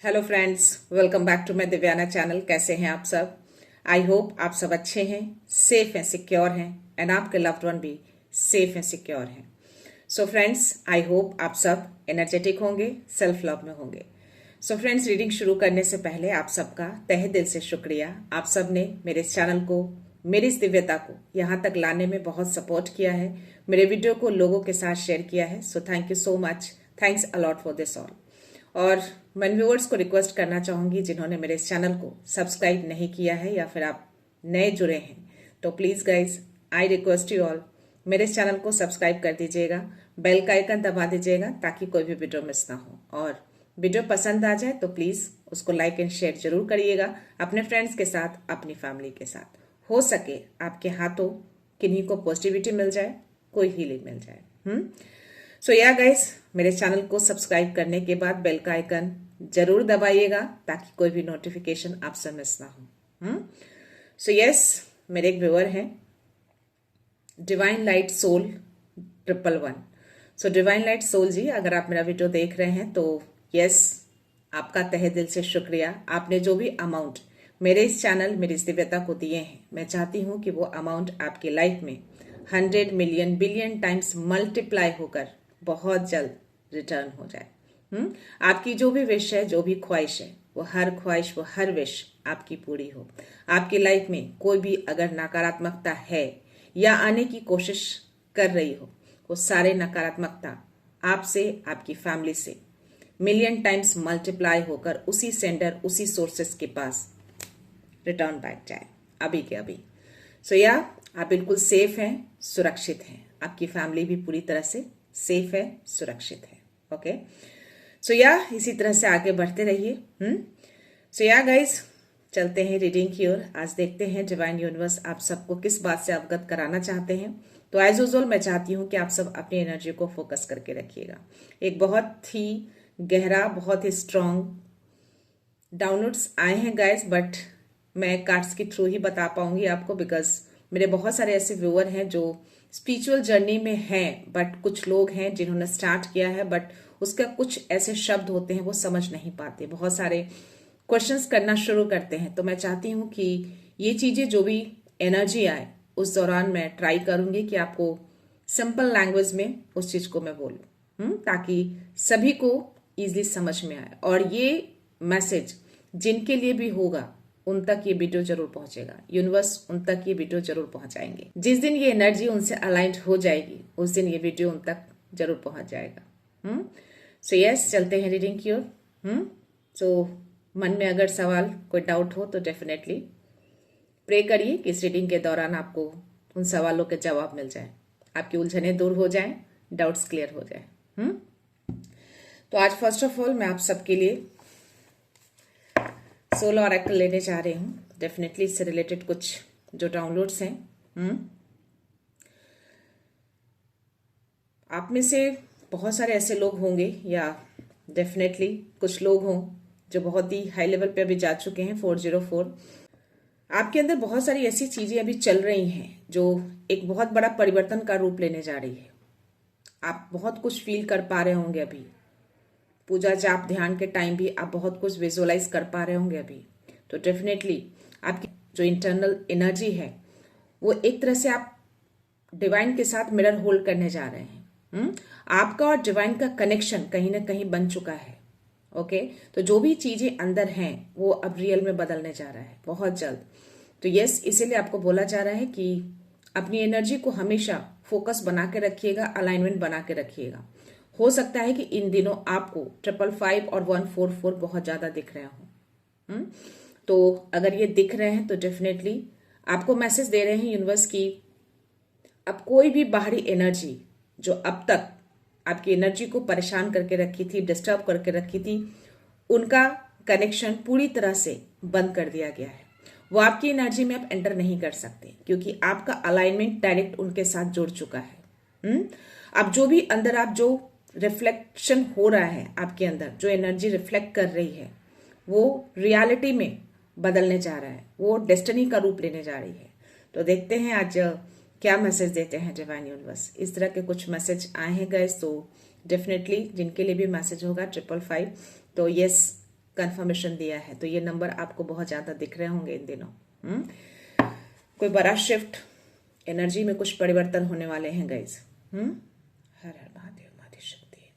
Hello friends, welcome back to my Divyana channel. कैसे हैं आप सब? आई होप आप सब अच्छे हैं, सेफ हैं, सिक्योर हैं एंड आपके लव्ड वन भी सेफ हैं, सिक्योर हैं। सो फ्रेंड्स, आई होप आप सब एनर्जेटिक होंगे, सेल्फ लव में होंगे। सो फ्रेंड्स, रीडिंग शुरू करने से पहले आप सबका तहे दिल से शुक्रिया। आप सब ने मेरे इस चैनल को, मेरी इस दिव्यता को यहाँ तक लाने में बहुत सपोर्ट किया है, मेरे वीडियो को लोगों के साथ शेयर किया है। So thank you so much, thanks a lot for this all. और मैं व्यूअर्स को रिक्वेस्ट करना चाहूंगी जिन्होंने मेरे इस चैनल को सब्सक्राइब नहीं किया है या फिर आप नए जुड़े हैं, तो please guys, I request you all, मेरे इस चैनल को सब्सक्राइब कर दीजिएगा, बेल का आइकन दबा दीजिएगा ताकि कोई भी वीडियो मिस ना हो। और वीडियो पसंद आ जाए तो प्लीज उसको लाइक एंड शेयर जरूर करिएगा अपने फ्रेंड्स के साथ, अपनी फैमिली के साथ। हो सके आपके हाथों किन्हीं को पॉजिटिविटी मिल जाए, कोई हीलिंग मिल जाए। सो या गाइस, मेरे चैनल को सब्सक्राइब करने के बाद बेल का आइकन जरूर दबाइएगा ताकि कोई भी नोटिफिकेशन आपसे मिस ना हो। सो यस, मेरे एक व्यूअर हैं, divine light soul 111। So divine light soul ji, अगर आप मेरा वीडियो देख रहे हैं तो यस, आपका तहे दिल से शुक्रिया। आपने जो भी अमाउंट मेरे इस चैनल, मेरी इस दिव्यता को दिए हैं, मैं चाहती हूं कि वो अमाउंट आपकी लाइफ में 100 मिलियन बिलियन टाइम्स मल्टीप्लाई होकर बहुत जल्द रिटर्न हो जाए। आपकी जो भी विश है, जो भी ख्वाहिश है, वो हर ख्वाहिश, वो हर विश आपकी पूरी हो। आपकी लाइफ में कोई भी अगर नकारात्मकता है या आने की कोशिश कर रही हो, वो सारे नकारात्मकता आपसे, आपकी फैमिली से मिलियन टाइम्स मल्टीप्लाई होकर उसी सेंडर, उसी सोर्सेस के पास रिटर्न बैक जाए अभी के अभी। सो या आप बिल्कुल सेफ हैं, सुरक्षित हैं, आपकी फैमिली भी पूरी तरह से सेफ है, सुरक्षित है। ओके, सो या इसी तरह से आगे बढ़ते रहिए। सो या गाइज, चलते हैं रीडिंग की ओर। आज देखते हैं डिवाइन यूनिवर्स आप सबको किस बात से अवगत कराना चाहते हैं। तो एज यूजुअल मैं चाहती हूं कि आप सब अपनी एनर्जी को फोकस करके रखिएगा। एक बहुत ही गहरा, बहुत ही स्ट्रांग डाउनलोड्स आए हैं गाइज, बट मैं कार्ड्स के थ्रू ही बता पाऊंगी आपको, बिकॉज मेरे बहुत सारे ऐसे व्यूअर हैं जो स्पिरिचुअल जर्नी में हैं, बट कुछ लोग हैं जिन्होंने स्टार्ट किया है बट उसका कुछ ऐसे शब्द होते हैं वो समझ नहीं पाते, बहुत सारे क्वेश्चंस करना शुरू करते हैं। तो मैं चाहती हूँ कि ये चीजें, जो भी एनर्जी आए उस दौरान मैं ट्राई करूंगी कि आपको सिंपल लैंग्वेज में उस चीज को मैं बोलूं, ताकि सभी को इजीली समझ में आए। और ये मैसेज जिनके लिए भी होगा उन तक ये वीडियो जरूर पहुंचेगा, यूनिवर्स उन तक ये वीडियो जरूर पहुंचाएंगे। जिस दिन ये एनर्जी उनसे अलाइंड हो जाएगी उस दिन ये वीडियो उन तक जरूर पहुंच जाएगा। सो यस, चलते हैं रीडिंग की ओर। सो मन में अगर सवाल, कोई डाउट हो तो डेफिनेटली प्रे करिए कि इस रीडिंग के दौरान आपको उन सवालों के जवाब मिल जाए, आपकी उलझनें दूर हो जाएं, डाउट्स क्लियर हो जाए। तो आज फर्स्ट ऑफ ऑल मैं आप सबके लिए सोल ऑरेकल लेने जा रही हूँ। डेफिनेटली इससे रिलेटेड कुछ जो डाउनलोड्स हैं, आप में से बहुत सारे ऐसे लोग होंगे या डेफिनेटली कुछ लोग हों जो बहुत ही हाई लेवल पे अभी जा चुके हैं। 404 आपके अंदर बहुत सारी ऐसी चीजें अभी चल रही हैं जो एक बहुत बड़ा परिवर्तन का रूप लेने जा रही है। आप बहुत कुछ फील कर पा रहे होंगे अभी, पूजा जाप ध्यान के टाइम भी आप बहुत कुछ विजुअलाइज कर पा रहे होंगे अभी। तो डेफिनेटली आपकी जो इंटरनल एनर्जी है वो एक तरह से आप डिवाइन के साथ मिरर होल्ड करने जा रहे हैं। आपका और डिवाइन का कनेक्शन कहीं ना कहीं बन चुका है। ओके, तो जो भी चीजें अंदर हैं वो अब रियल में बदलने जा रहा है बहुत जल्द। तो यस, इसीलिए आपको बोला जा रहा है कि अपनी एनर्जी को हमेशा फोकस बना के रखिएगा, अलाइनमेंट बना के रखिएगा। हो सकता है कि इन दिनों आपको 555 और 144 बहुत ज्यादा दिख रहे हो। तो अगर ये दिख रहे हैं तो डेफिनेटली आपको मैसेज दे रहे हैं यूनिवर्स की, अब कोई भी बाहरी एनर्जी जो अब तक आपकी एनर्जी को परेशान करके रखी थी, डिस्टर्ब करके रखी थी, उनका कनेक्शन पूरी तरह से बंद कर दिया गया है। वो आपकी एनर्जी में आप एंटर नहीं कर सकते क्योंकि आपका अलाइनमेंट डायरेक्ट उनके साथ जुड़ चुका है। अब जो भी अंदर आप जो रिफ्लेक्शन हो रहा है, आपके अंदर जो एनर्जी रिफ्लेक्ट कर रही है वो रियलिटी में बदलने जा रहा है, वो डेस्टिनी का रूप लेने जा रही है। तो देखते हैं आज क्या मैसेज देते हैं डिवाइन यूनिवर्स। इस तरह के कुछ मैसेज आए हैं गाइस, तो डेफिनेटली जिनके लिए भी मैसेज होगा 555, तो यस, कंफर्मेशन दिया है। तो ये नंबर आपको बहुत ज़्यादा दिख रहे होंगे इन दिनों। कोई बड़ा शिफ्ट, एनर्जी में कुछ परिवर्तन होने वाले हैं गाइज। हर हर महादेव, माता शक्ति।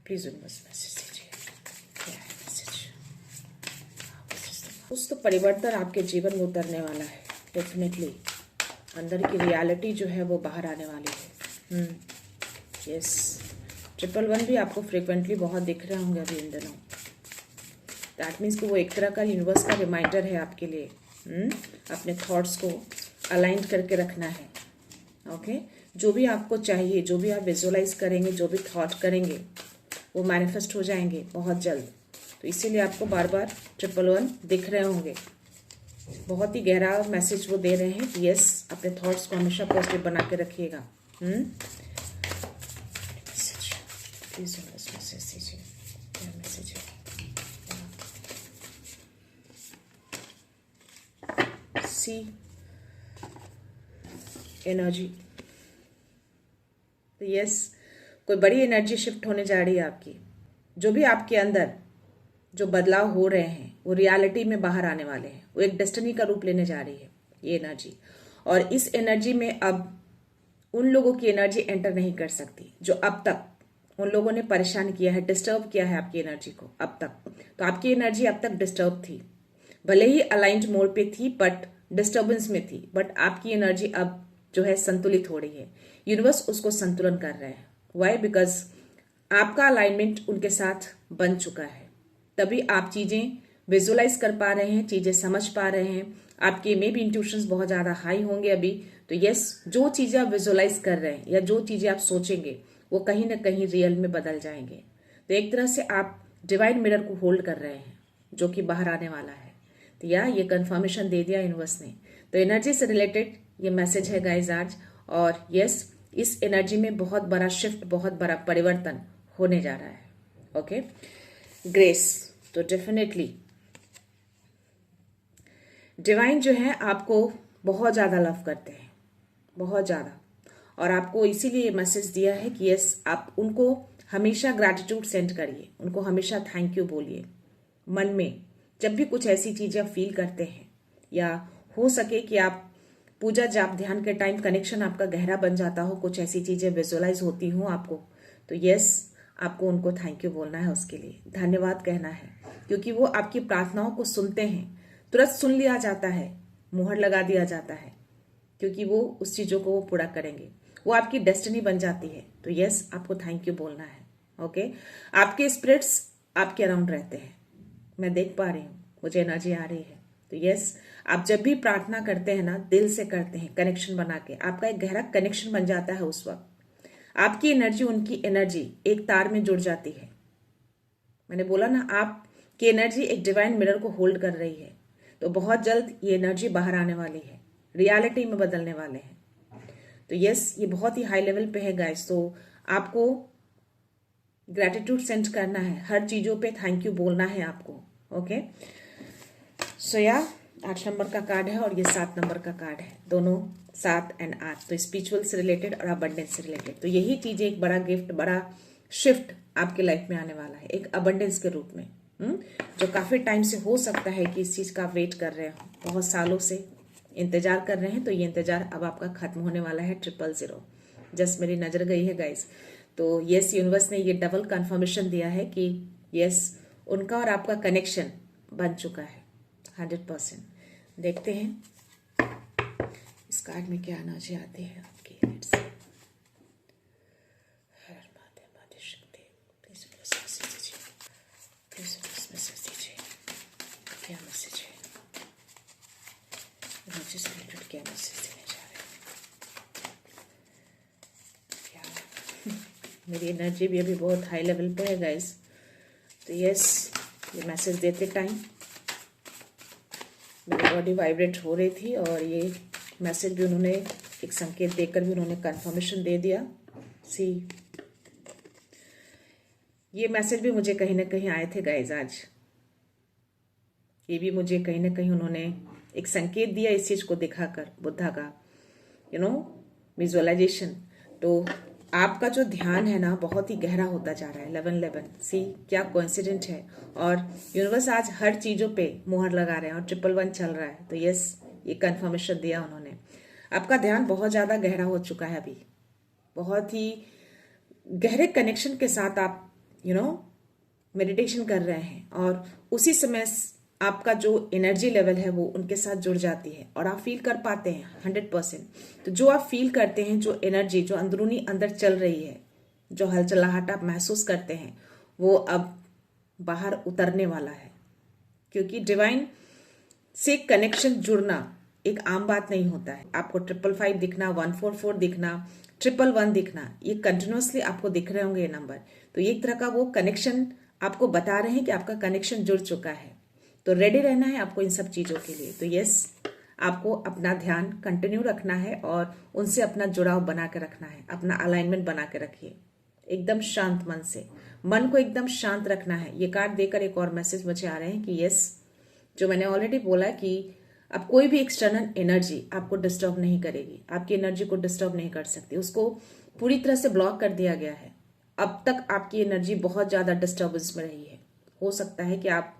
प्लीज यूनिवर्स मैसेज दीजिए, क्या है मैसेज? कुछ तो परिवर्तन आपके जीवन में उतरने वाला है डेफिनेटली। अंदर की रियलिटी जो है वो बाहर आने वाली है। यस, 111 भी आपको फ्रिक्वेंटली बहुत दिख रहे होंगे अभी इन दिनों। दैट मीन्स कि वो एक तरह का यूनिवर्स का रिमाइंडर है आपके लिए। अपने थॉट्स को अलाइन करके रखना है। ओके, जो भी आपको चाहिए, जो भी आप विजुअलाइज करेंगे, जो भी थॉट करेंगे, वो मैनिफेस्ट हो जाएंगे बहुत जल्द। तो इसीलिए आपको बार बार 111 दिख रहे होंगे। बहुत ही गहरा मैसेज वो दे रहे हैं कि यस, अपने थॉट्स को हमेशा पॉजिटिव बना के रखिएगा। प्लीज मैसेज दीजिए, क्या मैसेज है? सी एनर्जी। तो यस, कोई बड़ी एनर्जी शिफ्ट होने जा रही है आपकी। जो भी आपके अंदर जो बदलाव हो रहे हैं वो रियलिटी में बाहर आने वाले हैं। वो एक डेस्टिनी का रूप लेने जा रही है ये एनर्जी। और इस एनर्जी में अब उन लोगों की एनर्जी एंटर नहीं कर सकती जो अब तक उन लोगों ने परेशान किया है, डिस्टर्ब किया है आपकी एनर्जी को अब तक। तो आपकी एनर्जी अब तक डिस्टर्ब थी, भले ही अलाइंड मोड पे थी, बट डिस्टर्बेंस में थी। बट आपकी एनर्जी अब जो है संतुलित हो रही है। यूनिवर्स उसको संतुलन कर रहे हैं। वाई? बिकॉज आपका अलाइनमेंट उनके साथ बन चुका है। तभी आप चीजें विजुअलाइज कर पा रहे हैं, चीजें समझ पा रहे हैं। आपके मे बी इंट्यूशंस बहुत ज्यादा हाई होंगे अभी। तो यस, जो चीजें आप विजुअलाइज कर रहे हैं या जो चीजें आप सोचेंगे वो कहीं ना कहीं रियल में बदल जाएंगे। तो एक तरह से आप डिवाइन मिरर को होल्ड कर रहे हैं जो कि बाहर आने वाला है। तो ये कंफर्मेशन दे दिया यूनिवर्स ने। तो एनर्जी से रिलेटेड ये मैसेज है गाइज आज। और यस, इस एनर्जी में बहुत बड़ा शिफ्ट, बहुत बड़ा परिवर्तन होने जा रहा है। Okay, grace. तो डेफिनेटली डिवाइन जो है आपको बहुत ज्यादा लव करते हैं, बहुत ज्यादा। और आपको इसीलिए मैसेज दिया है कि यस, आप उनको हमेशा ग्रैटिट्यूड सेंड करिए, उनको हमेशा थैंक यू बोलिए मन में। जब भी कुछ ऐसी चीजें आप फील करते हैं, या हो सके कि आप पूजा जाप ध्यान के टाइम कनेक्शन आपका गहरा बन जाता हो, कुछ ऐसी चीजें विजुअलाइज होती हो आपको, तो यस, आपको उनको थैंक यू बोलना है, उसके लिए धन्यवाद कहना है। क्योंकि वो आपकी प्रार्थनाओं को सुनते हैं, तुरंत सुन लिया जाता है, मुहर लगा दिया जाता है, क्योंकि वो उस चीजों को वो पूरा करेंगे। वो आपकी डेस्टिनी बन जाती है। तो यस, आपको थैंक यू बोलना है। ओके, आपके स्पिरिट्स आपके अराउंड रहते हैं, मैं देख पा रही हूँ, मुझे एनर्जी आ रही है। तो यस, आप जब भी प्रार्थना करते हैं ना, दिल से करते हैं, कनेक्शन बना के, आपका एक गहरा कनेक्शन बन जाता है। उस वक्त आपकी एनर्जी उनकी एनर्जी एक तार में जुड़ जाती है। मैंने बोला ना, आपकी एनर्जी एक डिवाइन मिरर को होल्ड कर रही है। तो बहुत जल्द ये एनर्जी बाहर आने वाली है, रियलिटी में बदलने वाले हैं। तो यस, ये बहुत ही हाई लेवल पे है गाइस। तो आपको ग्रैटिट्यूड सेंड करना है, हर चीजों पे थैंक यू बोलना है आपको। ओके, सो 8 नंबर का कार्ड है और ये 7 नंबर का कार्ड है, दोनों 7 और 8। तो स्पिरिचुअल से रिलेटेड और अबंडेंस से रिलेटेड। तो यही चीजें, एक बड़ा गिफ्ट, बड़ा शिफ्ट आपके लाइफ में आने वाला है, एक अबंडेंस के रूप में। जो काफी टाइम से हो सकता है कि इस चीज का वेट कर रहे हो, बहुत सालों से इंतजार कर रहे हैं। तो ये इंतजार अब आपका खत्म होने वाला है। 000 जस्ट मेरी नजर गई है गाइस। तो यस, यूनिवर्स ने ये डबल कंफर्मेशन दिया है कि यस, उनका और आपका कनेक्शन बन चुका है 100%। देखते हैं इस कार्ड में क्या एनर्जी आती है आपकी। क्या मैसेज है एनर्जी से रिलेटेड, क्या मैसेज देने जा रहे हैं? क्या मेरी एनर्जी भी अभी बहुत हाई लेवल पे है गाइस। तो यस, ये मैसेज देते टाइम मेरी बॉडी वाइब्रेट हो रही थी, और ये मैसेज भी उन्होंने एक संकेत देकर भी उन्होंने कंफर्मेशन दे दिया। सी, ये मैसेज भी मुझे कहीं ना कहीं आए थे गाइस आज। ये भी मुझे कहीं ना कहीं उन्होंने एक संकेत दिया इस चीज को दिखाकर, बुद्धा का विजुअलाइजेशन। तो आपका जो ध्यान है ना बहुत ही गहरा होता जा रहा है। 1111 सी क्या कोइंसिडेंट है। और यूनिवर्स आज हर चीजों पे मुहर लगा रहे हैं और 111 चल रहा है। तो यस, ये कंफर्मेशन दिया उन्होंने। आपका ध्यान बहुत ज्यादा गहरा हो चुका है अभी, बहुत ही गहरे कनेक्शन के साथ आप मेडिटेशन कर रहे हैं और उसी समय आपका जो एनर्जी लेवल है वो उनके साथ जुड़ जाती है और आप फील कर पाते हैं 100%। तो जो आप फील करते हैं, जो एनर्जी जो अंदरूनी अंदर चल रही है, जो हलचलाहट आप महसूस करते हैं, वो अब बाहर उतरने वाला है। क्योंकि डिवाइन से कनेक्शन जुड़ना एक आम बात नहीं होता है। आपको 555 दिखना, 144 दिखना, 111 दिखना, ये कंटिन्यूसली आपको दिख रहे होंगे ये नंबर। तो एक तरह का वो कनेक्शन आपको बता रहे हैं कि आपका कनेक्शन जुड़ चुका है। तो रेडी रहना है आपको इन सब चीजों के लिए। तो यस, आपको अपना ध्यान कंटिन्यू रखना है और उनसे अपना जुड़ाव बना के रखना है, अपना अलाइनमेंट बना के रखिए एकदम शांत मन से। मन को एकदम शांत रखना है। ये कार्ड देकर एक और मैसेज मुझे आ रहे हैं कि यस, जो मैंने ऑलरेडी बोला कि अब कोई भी एक्सटर्नल एनर्जी आपको डिस्टर्ब नहीं करेगी, आपकी एनर्जी को डिस्टर्ब नहीं कर सकती, उसको पूरी तरह से ब्लॉक कर दिया गया है। अब तक आपकी एनर्जी बहुत ज्यादा डिस्टर्बेंस में रही है। हो सकता है कि आप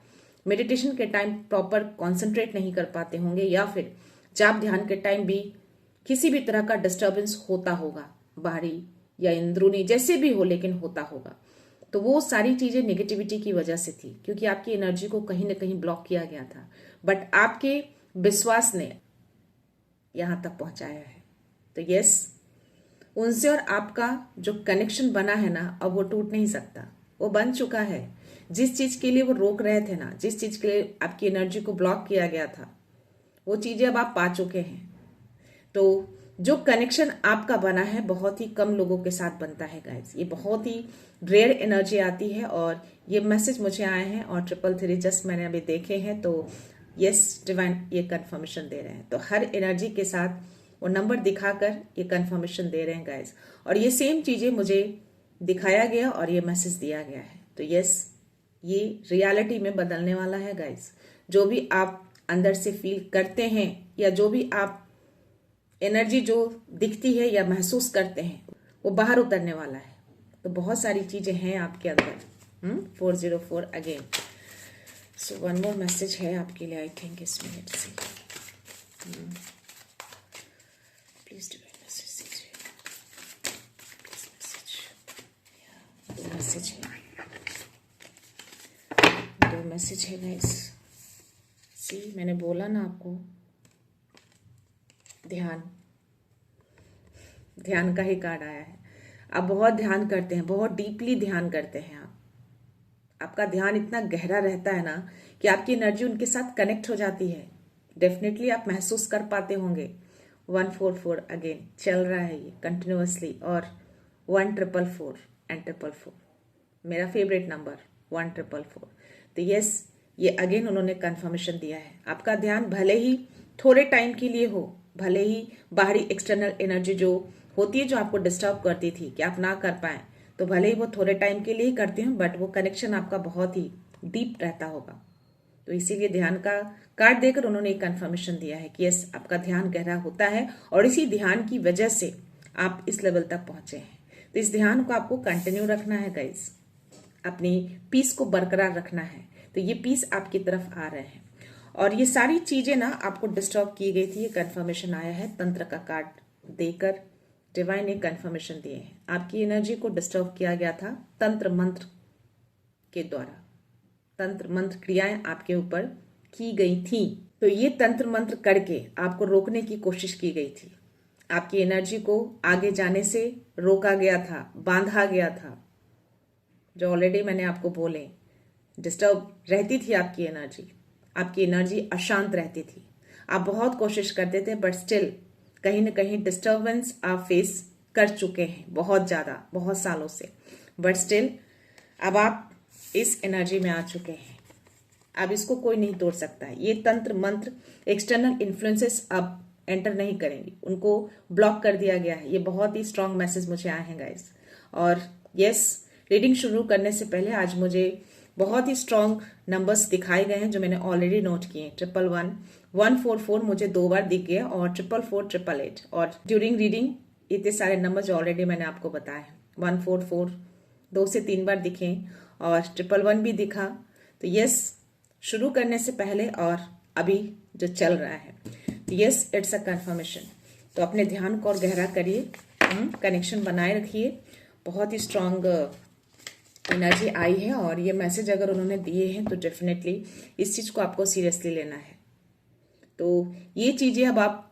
मेडिटेशन के टाइम प्रॉपर कंसंट्रेट नहीं कर पाते होंगे, या फिर जाप ध्यान के टाइम भी किसी भी तरह का डिस्टर्बेंस होता होगा, बाहरी या अंदरूनी, जैसे भी हो लेकिन होता होगा। तो वो सारी चीजें नेगेटिविटी की वजह से थी, क्योंकि आपकी एनर्जी को कहीं ना कहीं ब्लॉक किया गया था। बट आपके विश्वास ने यहां तक पहुंचाया है। तो यस, उनसे और आपका जो कनेक्शन बना है ना, अब वो टूट नहीं सकता, वो बन चुका है। जिस चीज के लिए वो रोक रहे थे ना, जिस चीज के लिए आपकी एनर्जी को ब्लॉक किया गया था, वो चीजें अब आप पा चुके हैं। तो जो कनेक्शन आपका बना है बहुत ही कम लोगों के साथ बनता है गाइस। ये बहुत ही रेयर एनर्जी आती है और ये मैसेज मुझे आए हैं और 333 जस्ट मैंने अभी देखे हैं। तो यस, डिवाइन ये कंफर्मेशन दे रहे हैं। तो हर एनर्जी के साथ वो नंबर दिखाकर ये कंफर्मेशन दे रहे हैं गाइस। और ये सेम चीजें मुझे दिखाया गया और ये मैसेज दिया गया है। तो यस, ये रियलिटी में बदलने वाला है गाइस। जो भी आप अंदर से फील करते हैं या जो भी आप एनर्जी जो दिखती है या महसूस करते हैं, वो बाहर उतरने वाला है। तो बहुत सारी चीजें हैं आपके अंदर। 404 again. So one more message है आपके लिए, आई थिंक इसमें। Let's see, please divine message दीजिए, प्लीज मैसेज। दो मैसेज है, दो मैसेज है गाइस। सी, मैंने बोला ना आपको, ध्यान का ही कार्ड आया है। आप बहुत ध्यान करते हैं, बहुत डीपली ध्यान करते हैं। आपका ध्यान इतना गहरा रहता है ना कि आपकी एनर्जी उनके साथ कनेक्ट हो जाती है। डेफिनेटली आप महसूस कर पाते होंगे। 144 अगेन चल रहा है ये कंटिन्यूअसली, और 1444 एंड 444 मेरा फेवरेट नंबर 1444। तो यस, ये अगेन उन्होंने कंफर्मेशन दिया है। आपका ध्यान भले ही थोड़े टाइम के लिए हो, भले ही बाहरी एक्सटर्नल एनर्जी जो होती है, जो आपको डिस्टर्ब करती थी कि आप ना कर पाए, तो भले ही वो थोड़े टाइम के लिए ही करते हैं, बट वो कनेक्शन आपका बहुत ही डीप रहता होगा। तो इसीलिए ध्यान का कार्ड देकर उन्होंने एक कंफर्मेशन दिया है कि यस, आपका ध्यान गहरा होता है और इसी ध्यान की वजह से आप इस लेवल तक पहुंचे हैं। तो इस ध्यान को आपको कंटिन्यू रखना है गाइस, अपनी पीस को बरकरार रखना है। तो ये पीस आपकी तरफ आ रहे हैं और ये सारी चीजें ना आपको डिस्टर्ब की गई थी। ये कंफर्मेशन आया है तंत्र का कार्ड देकर, डिवाइन ने कंफर्मेशन दिए हैं। आपकी एनर्जी को डिस्टर्ब किया गया था तंत्र मंत्र के द्वारा, तंत्र मंत्र क्रियाएं आपके ऊपर की गई थी। तो ये तंत्र मंत्र करके आपको रोकने की कोशिश की गई थी। आपकी एनर्जी को आगे जाने से रोका गया था, बांधा गया था। जो ऑलरेडी मैंने आपको बोले, डिस्टर्ब रहती थी आपकी एनर्जी अशांत रहती थी। आप बहुत कोशिश करते थे, बट स्टिल कहीं ना कहीं डिस्टर्बेंस आप फेस कर चुके हैं बहुत ज्यादा, बहुत सालों से। बट स्टिल अब आप इस एनर्जी में आ चुके हैं। अब इसको कोई नहीं तोड़ सकता है। ये तंत्र मंत्र एक्सटर्नल इन्फ्लुएंसेस अब एंटर नहीं करेंगी, उनको ब्लॉक कर दिया गया है। ये बहुत ही स्ट्रांग मैसेज मुझे आए हैं गाइस। और यस, रीडिंग शुरू करने से पहले आज मुझे बहुत ही स्ट्रांग नंबर्स दिखाए गए हैं जो मैंने ऑलरेडी नोट किए। 111 144 मुझे 2 बार दिख गया और 444 888। और ड्यूरिंग रीडिंग इतने सारे नंबर जो ऑलरेडी मैंने आपको बताए, 144 2 से 3 बार दिखे और 111 भी दिखा। तो यस, शुरू करने से पहले और अभी जो चल रहा है, तो यस इट्स अ कंफर्मेशन। तो अपने ध्यान को और गहरा करिए, कनेक्शन बनाए रखिए। बहुत ही स्ट्रांग एनर्जी आई है और ये मैसेज अगर उन्होंने दिए हैं तो डेफिनेटली इस चीज़ को आपको सीरियसली लेना है। तो ये चीज़ें अब आप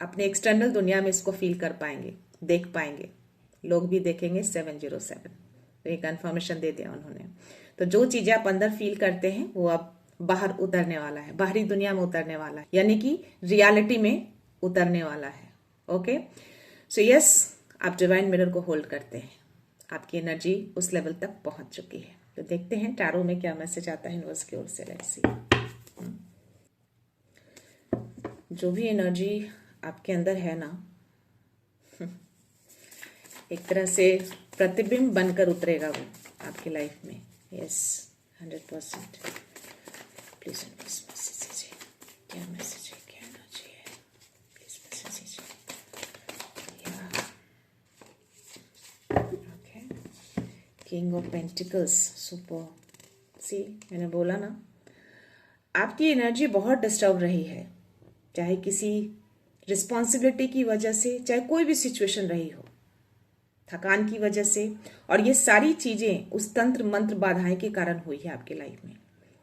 अपने एक्सटर्नल दुनिया में इसको फील कर पाएंगे, देख पाएंगे, लोग भी देखेंगे 707। तो ये कंफर्मेशन दे दिया उन्होंने। तो जो चीज़ें आप अंदर फील करते हैं वो अब बाहर उतरने वाला है, बाहरी दुनिया में उतरने वाला है, यानी कि रियलिटी में उतरने वाला है। ओके, सो यस, आप डिवाइन मिरर को होल्ड करते हैं, आपकी एनर्जी उस लेवल तक पहुंच चुकी है। तो देखते हैं टैरो में क्या मैसेज आता है यूनिवर्स की ओर से। लेट्स सी, जो भी एनर्जी आपके अंदर है ना, एक तरह से प्रतिबिंब बनकर उतरेगा वो आपकी लाइफ में। यस, 100%। प्लीज मैसेज दीजिए, क्या मैसेज है, क्या एनर्जी है, प्लीज मैसेज दीजिए। Okay, king of pentacles, super. See, मैंने बोला ना, आपकी एनर्जी बहुत डिस्टर्ब रही है, चाहे किसी रिस्पॉन्सिबिलिटी की वजह से, चाहे कोई भी सिचुएशन रही हो, थकान की वजह से, और ये सारी चीजें उस तंत्र मंत्र बाधाएं के कारण हुई है आपकी लाइफ में।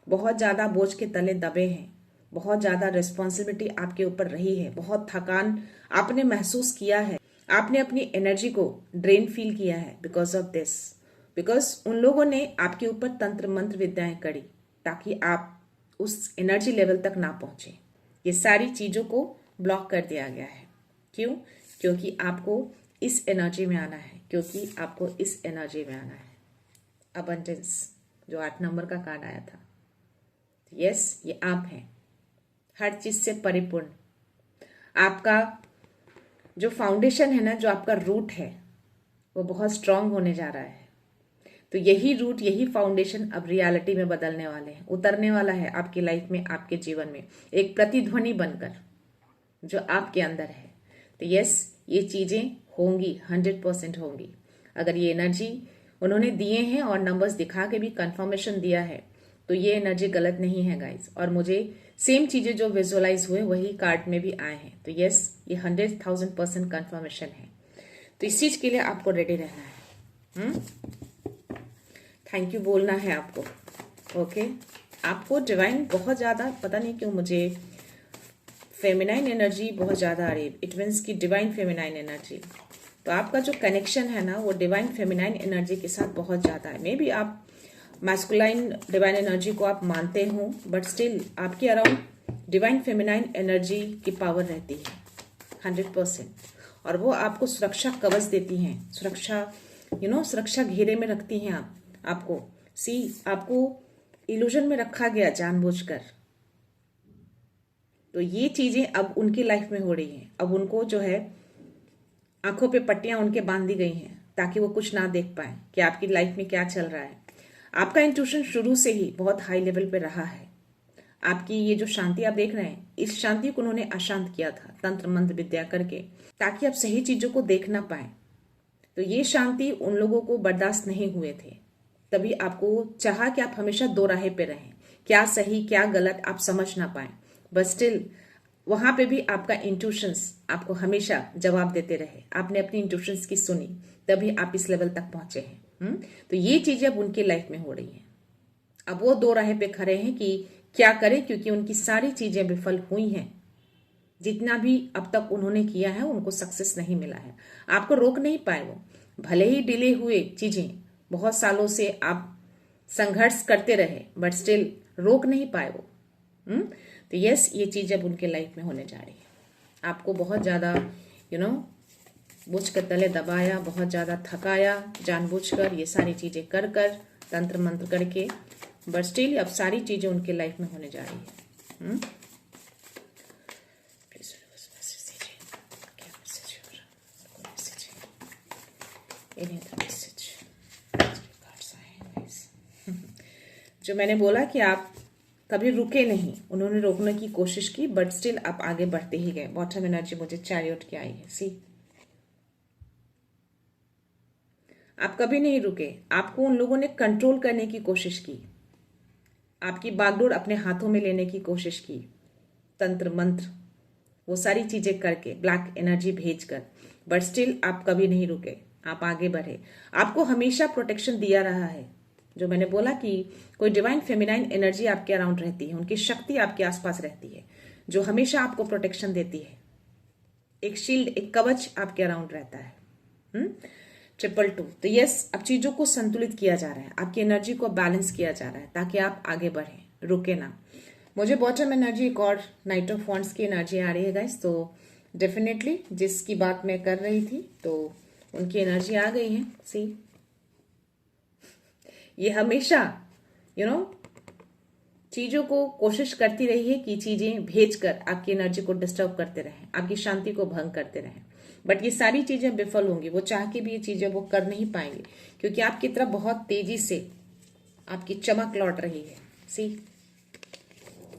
बहुत ज्यादा बोझ के तले दबे हैं, बहुत ज्यादा रिस्पॉन्सिबिलिटी आपके ऊपर रही है, बहुत थकान आपने महसूस किया है, आपने अपनी एनर्जी को ड्रेन फील किया है बिकॉज ऑफ दिस। बिकॉज उन लोगों ने आपके ऊपर तंत्र मंत्र विद्याएं करी ताकि आप उस एनर्जी लेवल तक ना पहुंचे। ये सारी चीजों को ब्लॉक कर दिया गया है। क्यों? क्योंकि आपको इस एनर्जी में आना है, क्योंकि आपको इस एनर्जी में आना है। अबंडेंस, जो 8 नंबर का कार्ड आया था, यस, ये आप हैं, हर चीज से परिपूर्ण। आपका जो फाउंडेशन है ना, जो आपका रूट है, वो बहुत स्ट्रांग होने जा रहा है। तो यही रूट, यही फाउंडेशन अब रियलिटी में बदलने वाले हैं, उतरने वाला है आपकी लाइफ में, आपके जीवन में, एक प्रतिध्वनि बनकर जो आपके अंदर है। तो यस, ये चीजें होंगी, 100% होंगी। अगर ये एनर्जी उन्होंने दिए हैं और नंबर्स दिखा के भी कंफर्मेशन दिया है, तो ये एनर्जी गलत नहीं है गाइस। और मुझे सेम चीजें जो विजुअलाइज हुए वही कार्ड में भी आए हैं। तो यस, ये 100,000% कंफर्मेशन है। तो इस चीज के लिए आपको रेडी रहना है, थैंक यू बोलना है आपको। ओके, आपको डिवाइन बहुत ज्यादा, पता नहीं क्यों मुझे फेमिनाइन एनर्जी बहुत ज्यादा आ रही है। इट मीन्स की डिवाइन फेमिनाइन एनर्जी। तो आपका जो कनेक्शन है ना, वो डिवाइन फेमिनाइन एनर्जी के साथ बहुत ज्यादा है। मे बी आप मैस्कुलाइन डिवाइन एनर्जी को आप मानते हो, बट स्टिल आपके अराउंड डिवाइन फेमिनाइन एनर्जी की पावर रहती है 100%। और वो आपको सुरक्षा कवच देती हैं, सुरक्षा सुरक्षा घेरे में रखती हैं आपको। आपको इल्यूजन में रखा गया जानबूझकर। तो ये चीजें अब उनकी लाइफ में हो रही हैं। अब उनको जो है आंखों पे पट्टियां उनके बांध दी गई हैं ताकि वो कुछ ना देख पाए कि आपकी लाइफ में क्या चल रहा है। आपका इंट्यूशन शुरू से ही बहुत हाई लेवल पे रहा है। आपकी ये जो शांति आप देख रहे हैं, इस शांति को उन्होंने अशांत किया था तंत्र मंत्र विद्या करके, ताकि आप सही चीजों को देख ना पाए। तो ये शांति उन लोगों को बर्दाश्त नहीं हुए थे, तभी आपको चाहा कि आप हमेशा दो राहे पे रहें, क्या सही क्या गलत आप समझ ना पाए। बट स्टिल वहां पे भी आपका इंट्यूशंस आपको हमेशा जवाब देते रहे। आपने अपनी इंट्यूशंस की सुनी, तभी आप इस लेवल तक पहुंचे हैं। तो ये चीजें अब उनकी लाइफ में हो रही हैं। अब वो दो राह पे खड़े हैं कि क्या करें, क्योंकि उनकी सारी चीजें विफल हुई हैं। जितना भी अब तक उन्होंने किया है उनको सक्सेस नहीं मिला है। आपको रोक नहीं पाए वो, भले ही डिले हुए चीजें, बहुत सालों से आप संघर्ष करते रहे, बट स्टिल रोक नहीं पाए वो। तो यस, ये चीज अब उनके लाइफ में होने जा रही है। आपको बहुत ज्यादा बुझ कर तले दबाया, बहुत ज्यादा थकाया जानबूझकर, ये सारी चीजें कर तंत्र मंत्र करके, बट स्टिल अब सारी चीजें उनके लाइफ में होने जा रही है। जो मैंने बोला कि आप कभी रुके नहीं, उन्होंने रोकने की कोशिश की, बट स्टिल आप आगे बढ़ते ही गए। बॉटम एनर्जी मुझे चैरियट की आई है। सी, आप कभी नहीं रुके। आपको उन लोगों ने कंट्रोल करने की कोशिश की, आपकी बागडोर अपने हाथों में लेने की कोशिश की, तंत्र मंत्र वो सारी चीजें करके, ब्लैक एनर्जी भेजकर, बट स्टिल आप कभी नहीं रुके, आप आगे बढ़े। आपको हमेशा प्रोटेक्शन दिया रहा है। जो मैंने बोला कि कोई डिवाइन फेमिनाइन एनर्जी आपके अराउंड रहती है, उनकी शक्ति आपके आसपास रहती है, जो हमेशा आपको प्रोटेक्शन देती है। एक शील्ड, एक कवच आपके अराउंड रहता है। 222। तो यस, अब चीजों को संतुलित किया जा रहा है, आपकी एनर्जी को बैलेंस किया जा रहा है ताकि आप आगे बढ़े, रुके ना। मुझे बॉटम एनर्जी एक और नाइट ऑफ वॉन्ड्स की एनर्जी आ रही है गाइस, तो डेफिनेटली जिसकी बात मैं कर रही थी तो उनकी एनर्जी आ गई है। सी, ये हमेशा चीजों को कोशिश करती रही है कि चीजें भेजकर आपकी एनर्जी को डिस्टर्ब करते रहें, आपकी शांति को भंग करते रहें, बट ये सारी चीजें विफल होंगी। वो चाह के भी ये चीजें वो कर नहीं पाएंगे, क्योंकि आपकी तरफ बहुत तेजी से आपकी चमक लौट रही है। सी,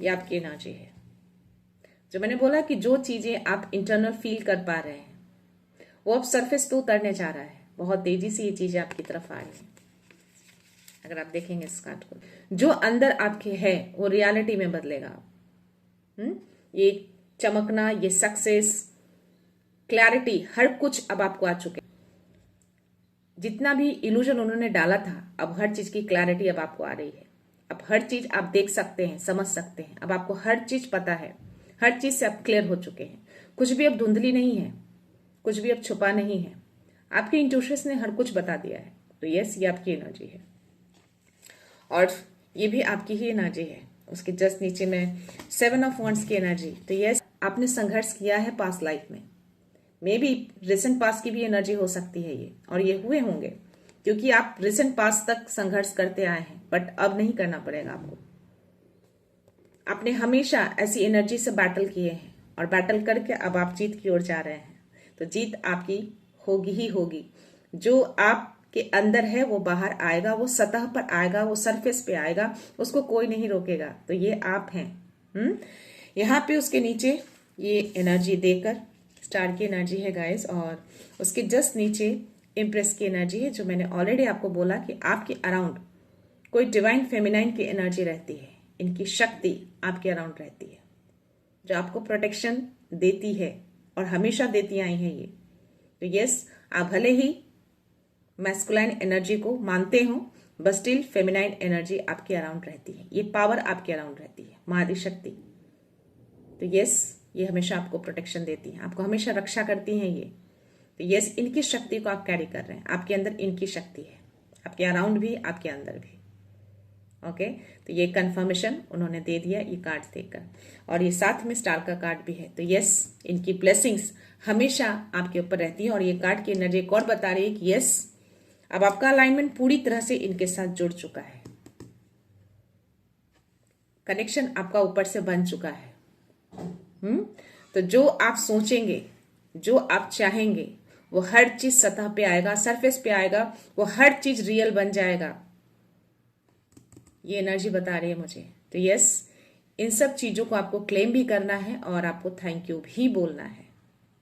ये आपकी एनर्जी है। जो मैंने बोला कि जो चीजें आप इंटरनल फील कर पा रहे हैं वो अब सरफेस पे उतरने जा रहा है। बहुत तेजी से ये चीजें आपकी तरफ आ रही है। अगर आप देखेंगे इस कार्ड को, जो अंदर आपके है वो रियलिटी में बदलेगा। ये चमकना, ये सक्सेस, क्लैरिटी, हर कुछ अब आपको आ चुके। जितना भी इल्यूजन उन्होंने डाला था, अब हर चीज की क्लैरिटी अब आपको आ रही है। अब हर चीज आप देख सकते हैं, समझ सकते हैं। अब आपको हर चीज पता है, हर चीज से आप क्लियर हो चुके हैं। कुछ भी अब धुंधली नहीं है, कुछ भी अब छुपा नहीं है। आपके इंट्यूशन ने हर कुछ बता दिया है। तो यस, ये आपकी एनर्जी है और ये भी आपकी ही एनर्जी है। उसके जस्ट नीचे में 7 ऑफ वॉन्ड्स की एनर्जी। तो यस, आपने संघर्ष किया है पास्ट लाइफ में, मे बी रिसेंट पास्ट की भी एनर्जी हो सकती है ये, और ये हुए होंगे क्योंकि आप रिसेंट पास्ट तक संघर्ष करते आए हैं, बट अब नहीं करना पड़ेगा आपको। आपने हमेशा ऐसी एनर्जी से बैटल किए हैं और बैटल करके अब आप जीत की ओर जा रहे हैं। तो जीत आपकी होगी ही होगी। जो आपके अंदर है वो बाहर आएगा, वो सतह पर आएगा, वो सरफेस पे आएगा, उसको कोई नहीं रोकेगा। तो ये आप हैं। यहाँ पे उसके नीचे ये एनर्जी देकर स्टार की एनर्जी है गाइस, और उसके जस्ट नीचे इम्प्रेस की एनर्जी है। जो मैंने ऑलरेडी आपको बोला कि आपके अराउंड कोई डिवाइन फेमिनाइन की एनर्जी रहती है, इनकी शक्ति आपके अराउंड रहती है, जो आपको प्रोटेक्शन देती है और हमेशा देती आई है ये। तो यस, आप भले ही मैस्कुलाइन एनर्जी को मानते हो, बट स्टिल फेमिनाइन एनर्जी आपके अराउंड रहती है। ये पावर आपके अराउंड रहती है, महादि शक्ति। तो यस, ये हमेशा आपको प्रोटेक्शन देती है, आपको हमेशा रक्षा करती हैं ये। तो यस, इनकी शक्ति को आप कैरी कर रहे हैं, आपके अंदर इनकी शक्ति है, आपके अराउंड भी, आपके अंदर भी। ओके, तो ये कंफर्मेशन उन्होंने दे दिया ये कार्ड देकर, और ये साथ में स्टार का कार्ड भी है। तो यस, इनकी ब्लेसिंग्स हमेशा आपके ऊपर रहती है। और ये कार्ड की एनर्जी एक और बता रही है कि यस, अब आपका अलाइनमेंट पूरी तरह से इनके साथ जुड़ चुका है, कनेक्शन आपका ऊपर से बन चुका है। तो जो आप सोचेंगे, जो आप चाहेंगे, वो हर चीज सतह पे आएगा, सरफेस पे आएगा, वो हर चीज रियल बन जाएगा। ये एनर्जी बता रही है मुझे। तो यस, इन सब चीजों को आपको क्लेम भी करना है और आपको थैंक यू भी बोलना है।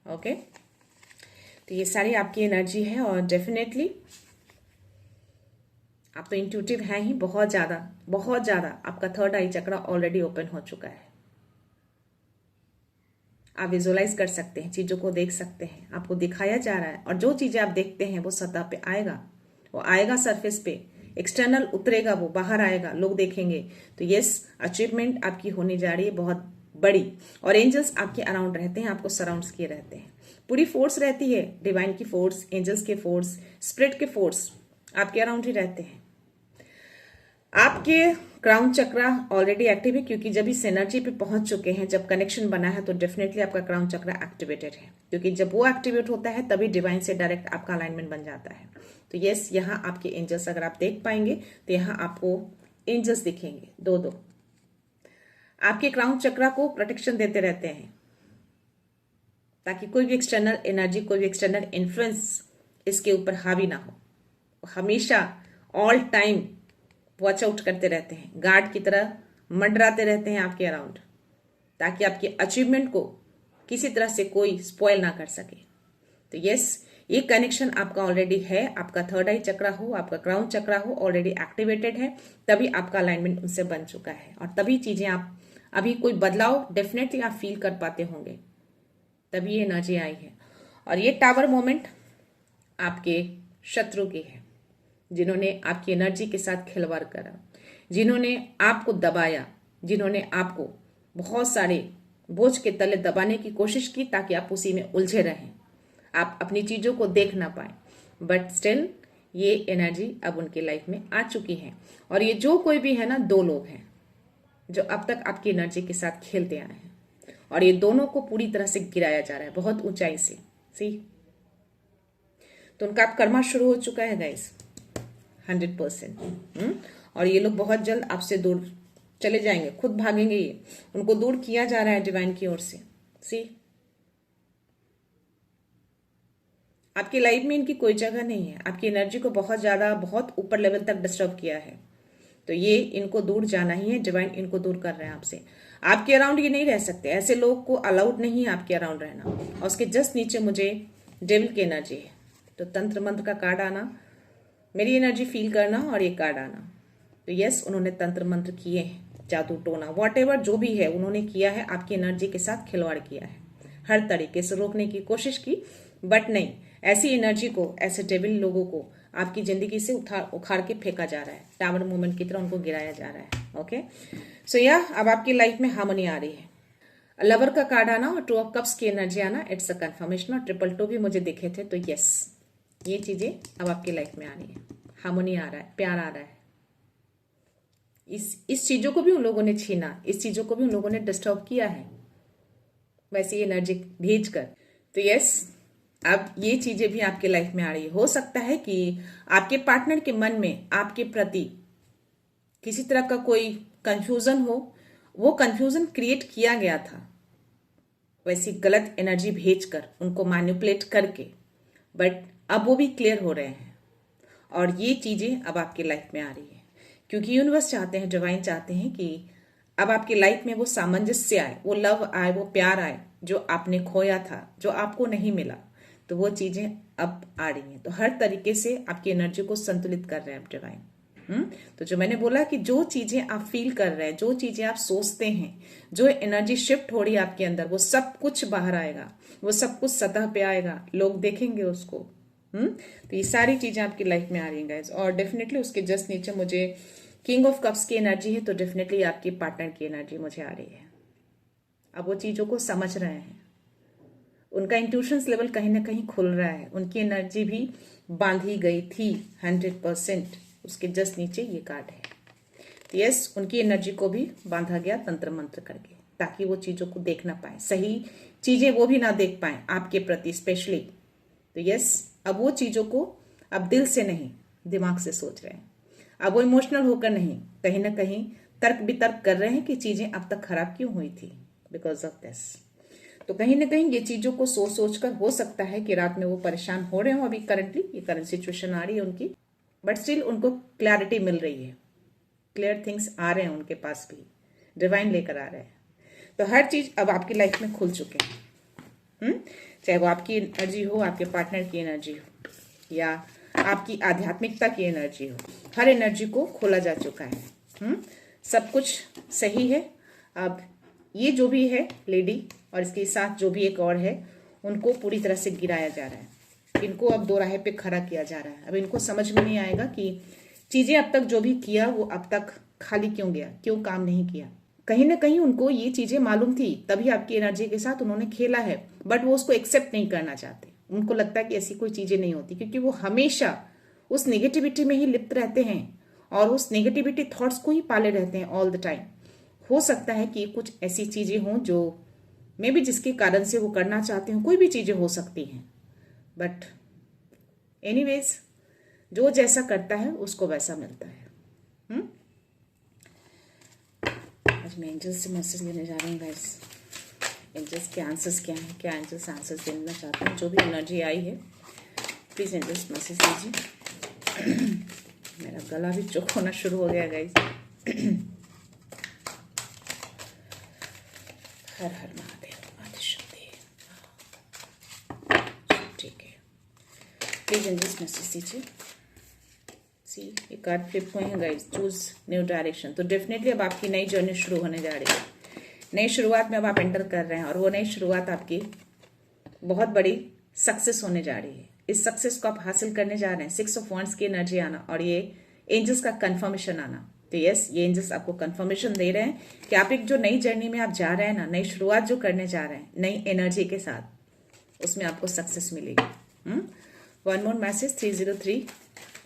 ओके, तो ये सारी आपकी एनर्जी है, और डेफिनेटली आप तो इंट्यूटिव हैं ही, बहुत ज्यादा बहुत ज्यादा। आपका थर्ड आई चक्रा ऑलरेडी ओपन हो चुका है। आप विजुअलाइज कर सकते हैं, चीजों को देख सकते हैं, आपको दिखाया जा रहा है, और जो चीजें आप देखते हैं वो सतह पे आएगा, वो आएगा सरफेस पे, एक्सटर्नल उतरेगा, वो बाहर आएगा, लोग देखेंगे। तो यस, अचीवमेंट आपकी होने जा रही है बहुत बड़ी, और एंजल्स आपके अराउंड रहते हैं, आपको सराउंड किए रहते हैं। पूरी फोर्स रहती है, डिवाइन की फोर्स, एंजल्स के फोर्स, स्पिरिट के फोर्स आपके अराउंड ही रहते हैं। आपके क्राउन चक्रा ऑलरेडी एक्टिव है, क्योंकि जब इस एनर्जी पे पहुंच चुके हैं, जब कनेक्शन बना है, तो डेफिनेटली आपका क्राउन चक्रा एक्टिवेटेड है, क्योंकि जब वो एक्टिवेट होता है तभी डिवाइन से डायरेक्ट आपका अलाइनमेंट बन जाता है। तो यस, यहाँ आपके एंजल्स अगर आप देख पाएंगे तो यहाँ आपको एंजल्स दिखेंगे, दो दो, आपके क्राउन चक्रा को प्रोटेक्शन देते रहते हैं, ताकि कोई भी एक्सटर्नल एनर्जी, कोई भी एक्सटर्नल इन्फ्लुएंस इसके ऊपर हावी ना हो। हमेशा ऑल टाइम वॉच आउट करते रहते हैं, गार्ड की तरह मंडराते रहते हैं आपके अराउंड, ताकि आपके अचीवमेंट को किसी तरह से कोई स्पॉइल ना कर सके। तो यस, ये कनेक्शन आपका ऑलरेडी है, आपका थर्ड आई चक्रा हो, आपका क्राउन चक्रा हो, ऑलरेडी एक्टिवेटेड है, तभी आपका अलाइनमेंट उनसे बन चुका है और तभी चीजें आप अभी कोई बदलाव डेफिनेटली आप फील कर पाते होंगे, तभी ये एनर्जी आई है। और ये टावर मोमेंट आपके शत्रु की है, जिन्होंने आपकी एनर्जी के साथ खिलवाड़ करा, जिन्होंने आपको दबाया, जिन्होंने आपको बहुत सारे बोझ के तले दबाने की कोशिश की ताकि आप उसी में उलझे रहें, आप अपनी चीजों को देख ना पाए। बट स्टिल ये एनर्जी अब उनकी लाइफ में आ चुकी है। और ये जो कोई भी है ना, 2 लोग हैं जो अब तक आपकी एनर्जी के साथ खेलते आए हैं और ये दोनों को पूरी तरह से गिराया जा रहा है, बहुत ऊंचाई से। सी, तो उनका अब कर्मा शुरू हो चुका है गाइस, 100%। और ये लोग बहुत जल्द आपसे दूर चले जाएंगे, खुद भागेंगे, ये उनको दूर किया जा रहा है डिवाइन की ओर से। सी, आपकी लाइफ में इनकी कोई जगह नहीं है, आपकी एनर्जी को बहुत ज्यादा बहुत ऊपर लेवल तक डिस्टर्ब किया है, तो ये इनको दूर जाना ही है, डिवाइन इनको दूर कर रहे हैं आपसे। आपके अराउंड ये नहीं रह सकते, ऐसे लोग को अलाउड नहीं है आपके अराउंड रहना। और उसके जस्ट नीचे मुझे डेविल की एनर्जी है, तो तंत्र मंत्र का कार्ड आना, मेरी एनर्जी फील करना और ये कार्ड आना। तो यस, उन्होंने तंत्र मंत्र किए हैं, जादू टोना व्हाटएवर जो भी है उन्होंने किया है, आपकी एनर्जी के साथ खिलवाड़ किया है, हर तरीके से रोकने की कोशिश की, बट नहीं, ऐसी एनर्जी को, ऐसे डेविल लोगों को आपकी जिंदगी से उखाड़ के फेंका जा रहा है, टावर मूवमेंट की तरह उनको गिराया जा रहा है। ओके, सो या अब आपकी लाइफ में हार्मनी आ रही है। लवर का कार्ड आना और 2 ऑफ कप्स की एनर्जी आना, इट्स अ कंफर्मेशन। और 222 भी मुझे दिखे थे, तो यस, ये चीजें अब आपकी लाइफ में आ रही है, हार्मनी आ रहा है, प्यार आ रहा है। इस चीजों को भी उन लोगों ने छीना, इस चीजों को भी उन लोगों ने डिस्टर्ब किया है वैसी एनर्जी भेज कर। तो यस, अब ये चीजें भी आपके लाइफ में आ रही है। हो सकता है कि आपके पार्टनर के मन में आपके प्रति किसी तरह का कोई कंफ्यूजन हो, वो कंफ्यूजन क्रिएट किया गया था वैसी गलत एनर्जी भेजकर, उनको मैनिपुलेट करके, बट अब वो भी क्लियर हो रहे हैं और ये चीजें अब आपकी लाइफ में आ रही है, क्योंकि यूनिवर्स चाहते हैं, डिवाइन चाहते हैं कि अब आपकी लाइफ में वो सामंजस्य आए, वो लव आए, वो प्यार आए जो आपने खोया था, जो आपको नहीं मिला, तो वो चीजें अब आ रही हैं। तो हर तरीके से आपकी एनर्जी को संतुलित कर रहे हैं डिवाइन। तो जो मैंने बोला कि जो चीजें आप फील कर रहे हैं, जो चीजें आप सोचते हैं, जो एनर्जी शिफ्ट हो रही है आपके अंदर, वो सब कुछ बाहर आएगा, वो सब कुछ सतह पे आएगा, लोग देखेंगे उसको। तो ये सारी चीजें आपकी लाइफ में आ रही हैं गाइस। और डेफिनेटली उसके जस्ट नीचे मुझे किंग ऑफ कप्स की एनर्जी है, तो डेफिनेटली आपकी पार्टनर की एनर्जी मुझे आ रही है। अब वो चीजों को समझ रहे हैं, उनका इंट्यूशंस लेवल कहीं ना कहीं खुल रहा है, उनकी एनर्जी भी बांधी गई थी 100%। उसके जस्ट नीचे ये कार्ड है, तो यस, उनकी एनर्जी को भी बांधा गया तंत्र मंत्र करके, ताकि वो चीजों को देख ना पाए, सही चीजें वो भी ना देख पाए आपके प्रति स्पेशली। तो यस, अब वो चीजों को अब दिल से नहीं, दिमाग से सोच रहे हैं, अब वो इमोशनल होकर नहीं, कहीं ना कहीं तर्क वितर्क कर रहे हैं कि चीजें अब तक खराब क्यों हुई थी, बिकॉज ऑफ दिस। तो कहीं ना कहीं ये चीजों को सोच सोच कर हो सकता है कि रात में वो परेशान हो रहे हो, अभी करंटली ये करंट सिचुएशन आ रही है उनकी, बट स्टिल उनको क्लैरिटी मिल रही है, क्लियर थिंग्स आ रहे हैं उनके पास भी, डिवाइन लेकर आ रहे हैं। तो हर चीज अब आपकी लाइफ में खुल चुके हैं। चाहे वो आपकी एनर्जी हो, आपके पार्टनर की एनर्जी हो, या आपकी आध्यात्मिकता की एनर्जी हो, हर एनर्जी को खोला जा चुका है। सब कुछ सही है। अब ये जो भी है लेडी और इसके साथ जो भी एक और है, उनको पूरी तरह से गिराया जा रहा है, इनको अब 2 राह पे खड़ा किया जा रहा है। अब इनको समझ में नहीं आएगा कि चीजें अब तक जो भी किया वो अब तक खाली क्यों गया, क्यों काम नहीं किया। कहीं ना कहीं उनको ये चीजें मालूम थी, तभी आपकी एनर्जी के साथ उन्होंने खेला है, बट वो उसको एक्सेप्ट नहीं करना चाहते। उनको लगता है कि ऐसी कोई चीजें नहीं होती, क्योंकि वो हमेशा उस नेगेटिविटी में ही लिप्त रहते हैं और उस नेगेटिविटी थॉट्स को ही पाले रहते हैं ऑल द टाइम। हो सकता है कि कुछ ऐसी चीजें हों जो मे बी जिसके कारण से वो करना चाहते हो, कोई भी चीजें हो सकती हैं, बट एनीवेज जो जैसा करता है उसको वैसा मिलता है। आज मैं एंजल्स से मैसेज लेने जा रही हूँ गाइस। एंजल्स के आंसर्स क्या हैं, क्या एंजल्स आंसर्स देना चाहते हैं, जो भी एनर्जी आई है प्लीज एंजल्स मैसेज दीजिए। मेरा गला भी चोक होना शुरू हो गया गाइस। हर हर महादेव, आदिशक्ति। ठीक है, प्लीज एंजल्स मैसेज दीजिए। सी ये कार्ड फ्लिप हुए हैं गाइस, चूज न्यू डायरेक्शन। तो डेफिनेटली अब आपकी नई जर्नी शुरू होने जा रही है। नई शुरुआत में अब आप एंटर कर रहे हैं और वो नई शुरुआत आपकी बहुत बड़ी सक्सेस होने जा रही है। इस सक्सेस को आप हासिल करने जा रहे हैं। 6 ऑफ वांड्स की एनर्जी आना और ये एंजल्स का कंफर्मेशन आना। तो यस, ये एंजल्स आपको कंफर्मेशन दे रहे हैं कि आप एक जो नई जर्नी में आप जा रहे हैं ना, नई शुरुआत जो करने जा रहे हैं नई एनर्जी के साथ, उसमें आपको सक्सेस मिलेगी। वन मोर मैसेज 303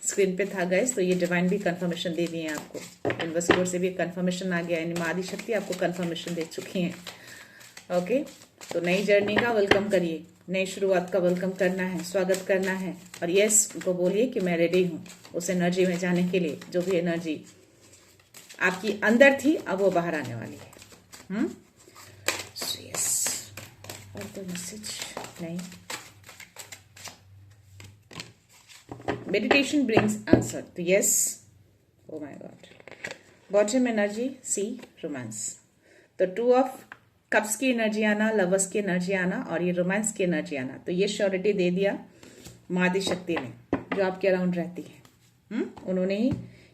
स्क्रीन पे था गाइस। तो ये डिवाइन भी कंफर्मेशन दे दिए हैं आपको, यूनिवर्स की ओर से भी कंफर्मेशन आ गया है, माँ आदि शक्ति आपको कंफर्मेशन दे चुकी हैं। ओके, तो नई जर्नी का वेलकम करिए, नई शुरुआत का वेलकम करना है, स्वागत करना है। और यस, उनको बोलिए कि मैं रेडी हूँ उस एनर्जी में जाने के लिए। जो भी एनर्जी आपकी अंदर थी अब वो बाहर आने वाली है। यस, और तो मैसेज नहीं। Meditation brings answer. तो yes, oh my God, bottom energy see romance. तो 2 ऑफ कप्स की एनर्जी आना, लवर्स की एनर्जी आना और ये रोमांस की एनर्जी आना। तो ये श्योरिटी दे दिया मादी शक्ति ने, जो आपके अराउंड रहती है। उन्होंने ही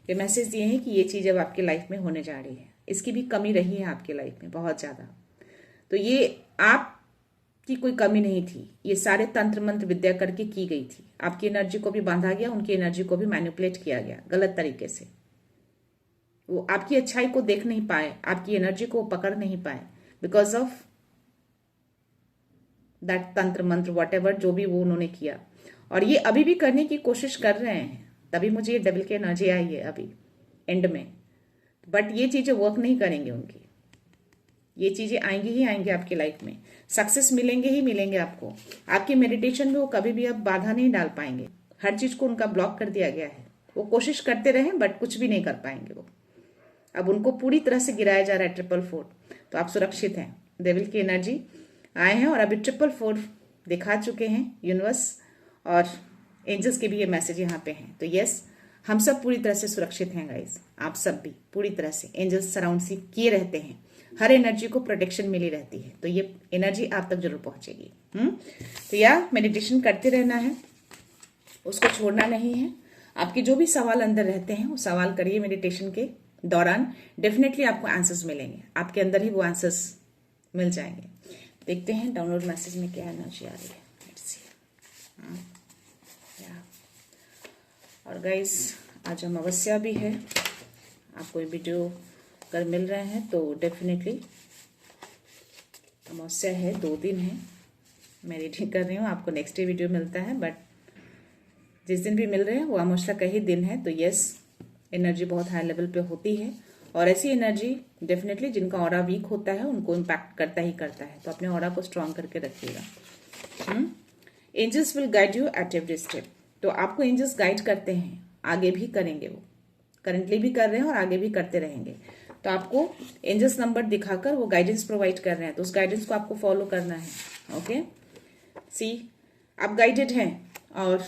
ये मैसेज दिए हैं कि ये चीज अब आपकी लाइफ में होने जा रही है। इसकी भी कमी रही है आपकी लाइफ में बहुत ज्यादा। तो ये आपकी कोई कमी नहीं थी, ये सारे तंत्र मंत्र विद्या करके की गई थी। आपकी एनर्जी को भी बांधा गया, उनकी एनर्जी को भी मैनिपुलेट किया गया गलत तरीके से। वो आपकी अच्छाई को देख नहीं पाए, आपकी एनर्जी को पकड़ नहीं पाए बिकॉज ऑफ दैट तंत्र मंत्र व्हाटएवर जो भी वो उन्होंने किया। और ये अभी भी करने की कोशिश कर रहे हैं, तभी मुझे ये डबल की एनर्जी आई है अभी एंड में। बट ये चीजें वर्क नहीं करेंगे उनकी, ये चीजें आएंगी ही आएंगी आपकी लाइफ में, सक्सेस मिलेंगे ही मिलेंगे आपको। आपकी मेडिटेशन में वो कभी भी अब बाधा नहीं डाल पाएंगे, हर चीज को उनका ब्लॉक कर दिया गया है। वो कोशिश करते रहे बट कुछ भी नहीं कर पाएंगे वो। अब उनको पूरी तरह से गिराया जा रहा है 444। तो आप सुरक्षित हैं, डेविल की एनर्जी आए हैं और अभी 444 दिखा चुके हैं यूनिवर्स, और एंजल्स के भी ये मैसेज यहाँ पे हैं। तो यस, हम सब पूरी तरह से सुरक्षित हैं गाइस, आप सब भी पूरी तरह से। एंजल्स सराउंड सी किए रहते हैं, हर एनर्जी को प्रोटेक्शन मिली रहती है। तो ये एनर्जी आप तक जरूर पहुंचेगी। तो या मेडिटेशन करते रहना है, उसको छोड़ना नहीं है। आपके जो भी सवाल अंदर रहते हैं वो सवाल करिए मेडिटेशन के दौरान, डेफिनेटली आपको आंसर्स मिलेंगे, आपके अंदर ही वो आंसर्स मिल जाएंगे। देखते हैं डाउनलोड मैसेज में क्या एनर्जी आ रही है। और गाइस, आज अमावस्या भी है, आपको ये वीडियो अगर मिल रहे हैं तो डेफिनेटली अमावस्या है, 2 दिन है। मैं रीडिंग कर रही हूँ, आपको नेक्स्ट डे वीडियो मिलता है, बट जिस दिन भी मिल रहे हैं वो अमावस्या का ही दिन है। तो यस, एनर्जी बहुत हाई लेवल पे होती है और ऐसी एनर्जी डेफिनेटली जिनका ऑरा वीक होता है उनको इम्पैक्ट करता ही करता है। तो अपने ऑरा को स्ट्रांग करके रखिएगा। Angels will guide you at every step. तो आपको एंजल्स गाइड करते हैं, आगे भी करेंगे, वो करंटली भी कर रहे हैं और आगे भी करते रहेंगे। तो आपको एंजल्स नंबर दिखाकर वो गाइडेंस प्रोवाइड कर रहे हैं, तो उस गाइडेंस को आपको फॉलो करना है। ओके, सी आप गाइडेड हैं और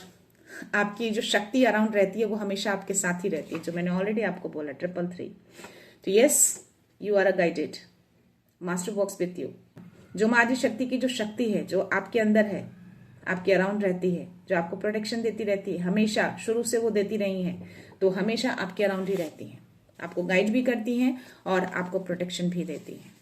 आपकी जो शक्ति अराउंड रहती है वो हमेशा आपके साथ ही रहती है, जो मैंने ऑलरेडी आपको बोला 333। तो yes, you are a guided, master walks with you. जो माँ आदि शक्ति की जो शक्ति है जो आपके अंदर है, आपके अराउंड रहती है, जो आपको प्रोटेक्शन देती रहती है, हमेशा शुरू से वो देती रही है, तो हमेशा आपके अराउंड ही रहती है, आपको गाइड भी करती हैं और आपको प्रोटेक्शन भी देती हैं।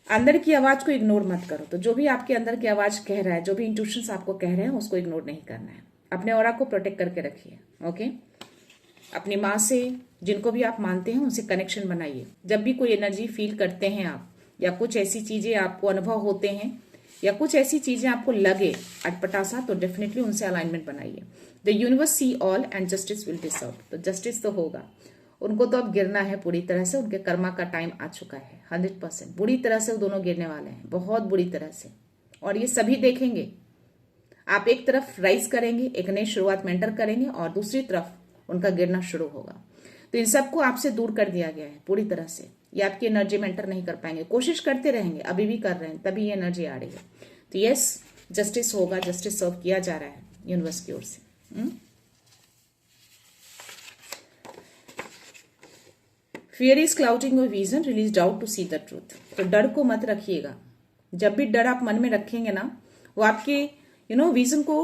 अंदर की आवाज को इग्नोर मत करो। तो जो भी आपके अंदर की आवाज कह रहा है, जो भी इंट्यूशंस आपको कह रहे हैं, उसको इग्नोर नहीं करना है। अपने ऑरा को प्रोटेक्ट करके रखिए। ओके, अपनी माँ से, जिनको भी आप मानते हैं, उनसे कनेक्शन बनाइए। जब भी कोई एनर्जी फील करते हैं आप, या कुछ ऐसी चीजें आपको अनुभव होते हैं, या कुछ ऐसी चीजें आपको लगे अटपटा, तो डेफिनेटली उनसे अलाइनमेंट बनाइए। The universe see all and justice will deserve. तो जस्टिस तो होगा, उनको तो अब गिरना है पूरी तरह से, उनके कर्मा का टाइम आ चुका है 100%। बुरी तरह से वो दोनों गिरने वाले हैं, बहुत बुरी तरह से, और ये सभी देखेंगे। आप एक तरफ राइज करेंगे, एक नई शुरुआत में एंटर करेंगे, और दूसरी तरफ उनका गिरना शुरू होगा। तो इन सबको आपसे दूर कर दिया गया है पूरी तरह से। ये आपकी एनर्जी में एंटर नहीं कर पाएंगे, कोशिश करते रहेंगे, अभी भी कर रहे हैं, तभी ये एनर्जी आ रही है। तो यस, जस्टिस होगा, जस्टिस सर्व किया जा रहा है यूनिवर्स की ओर से। Fear is clouding your vision, release doubt to see the truth. तो डर को मत रखिएगा। जब भी डर आप मन में रखेंगे ना, वो आपके विजन को